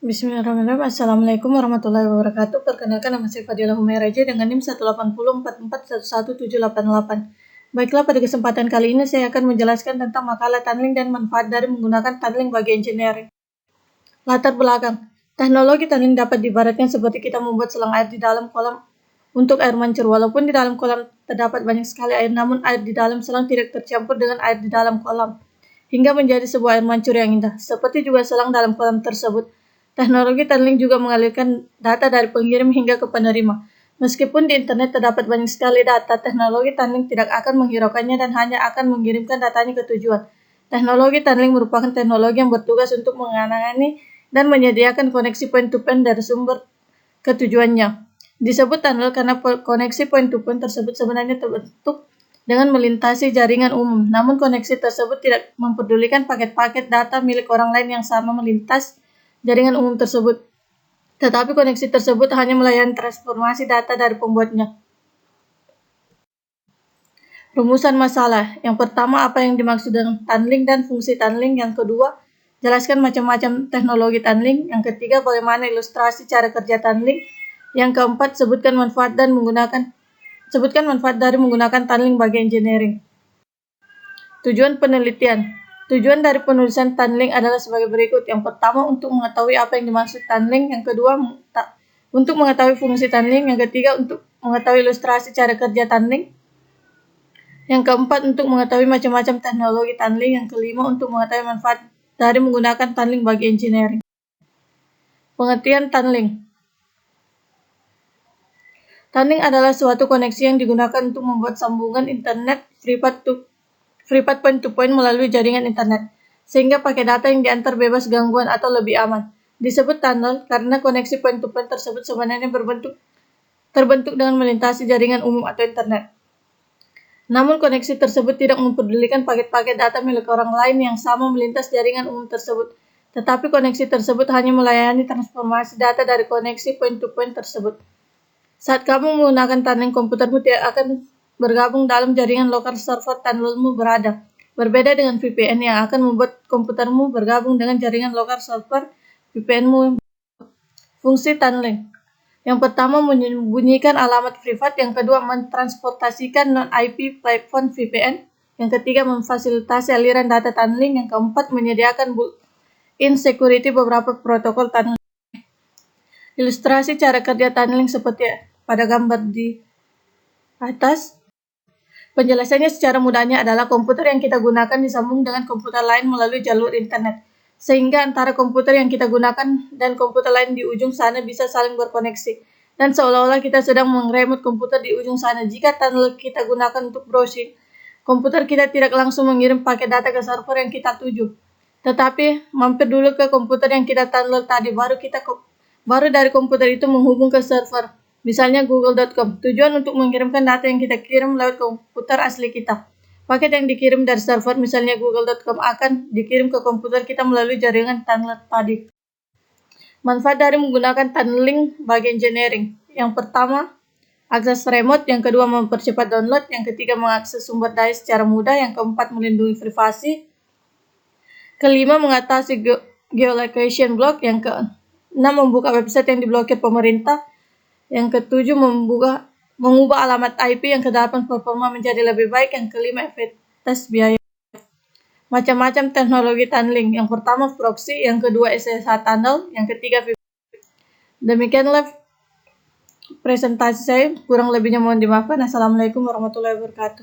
Bismillahirrahmanirrahim. Assalamualaikum warahmatullahi wabarakatuh. Perkenalkan, nama saya Fadilah Humairaja dengan NIM 18044117888. Baiklah, pada kesempatan kali ini saya akan menjelaskan tentang makalah tunneling dan manfaat dari menggunakan tunneling bagi engineering. Latar belakang. Teknologi tunneling dapat diibaratkan seperti kita membuat selang air di dalam kolam untuk air mancur. Walaupun di dalam kolam terdapat banyak sekali air, namun air di dalam selang tidak tercampur dengan air di dalam kolam, hingga menjadi sebuah air mancur yang indah. Seperti juga selang dalam kolam tersebut. Teknologi tunneling juga mengalirkan data dari pengirim hingga ke penerima. Meskipun di internet terdapat banyak sekali data, teknologi tunneling tidak akan menghiraukannya dan hanya akan mengirimkan datanya ke tujuan. Teknologi tunneling merupakan teknologi yang bertugas untuk menangani dan menyediakan koneksi point-to-point dari sumber ke tujuannya. Disebut tunnel karena koneksi point-to-point tersebut sebenarnya terbentuk dengan melintasi jaringan umum. Namun koneksi tersebut tidak mempedulikan paket-paket data milik orang lain yang sama melintas jaringan umum tersebut, tetapi koneksi tersebut hanya melayani transformasi data dari pembuatnya. Rumusan masalah. Yang pertama, apa yang dimaksud dengan tunneling dan fungsi tunneling. Yang kedua, jelaskan macam-macam teknologi tunneling. Yang ketiga, bagaimana ilustrasi cara kerja tunneling. Yang keempat, sebutkan manfaat dari menggunakan tunneling bagi engineering. Tujuan penelitian. Tujuan dari penulisan tunneling adalah sebagai berikut. Yang pertama, untuk mengetahui apa yang dimaksud tunneling. Yang kedua, untuk mengetahui fungsi tunneling. Yang ketiga, untuk mengetahui ilustrasi cara kerja tunneling. Yang keempat, untuk mengetahui macam-macam teknologi tunneling. Yang kelima, untuk mengetahui manfaat dari menggunakan tunneling bagi engineering. Pengertian tunneling. Tunneling adalah suatu koneksi yang digunakan untuk membuat sambungan internet privat point-to-point melalui jaringan internet, sehingga paket data yang diantar bebas gangguan atau lebih aman. Disebut tunnel karena koneksi point-to-point tersebut sebenarnya terbentuk dengan melintasi jaringan umum atau internet. Namun koneksi tersebut tidak mempedulikan paket-paket data milik orang lain yang sama melintas jaringan umum tersebut, tetapi koneksi tersebut hanya melayani transformasi data dari koneksi point-to-point tersebut. Saat kamu menggunakan tunneling, komputermu tidak akan bergabung dalam jaringan lokal server tunnelmu berada. Berbeda dengan VPN yang akan membuat komputermu bergabung dengan jaringan lokal server VPNmu. Fungsi tunneling. Yang pertama, menyembunyikan alamat privat. Yang kedua, mentransportasikan non-IP platform VPN. Yang ketiga, memfasilitasi aliran data tunneling. Yang keempat, menyediakan built-in security beberapa protokol tunneling. Ilustrasi cara kerja tunneling seperti pada gambar di atas. Penjelasannya secara mudahnya adalah komputer yang kita gunakan disambung dengan komputer lain melalui jalur internet, sehingga antara komputer yang kita gunakan dan komputer lain di ujung sana bisa saling berkoneksi, dan seolah-olah kita sedang mengremut komputer di ujung sana. Jika tunnel kita gunakan untuk browsing, komputer kita tidak langsung mengirim paket data ke server yang kita tuju, tetapi mampir dulu ke komputer yang kita tunnel tadi, baru dari komputer itu menghubung ke server. Misalnya google.com. Tujuan untuk mengirimkan data yang kita kirim lewat komputer asli kita. Paket yang dikirim dari server, misalnya google.com, akan dikirim ke komputer kita melalui jaringan tunnel tadi. Manfaat dari menggunakan tunneling bagi engineering. Yang pertama, akses remote. Yang kedua, mempercepat download. Yang ketiga, mengakses sumber daya secara mudah. Yang keempat, melindungi privasi. Kelima, mengatasi geolocation block. Yang keenam, membuka website yang diblokir pemerintah. Yang ketujuh, mengubah alamat IP. Yang kedelapan, performa menjadi lebih baik. Yang kelima, efektivitas biaya. Macam-macam teknologi tunneling. Yang pertama, proxy. Yang kedua, SSH tunnel. Yang ketiga, VPN. Demikianlah presentasi saya. Kurang lebihnya mohon dimaafkan. Assalamualaikum warahmatullahi wabarakatuh.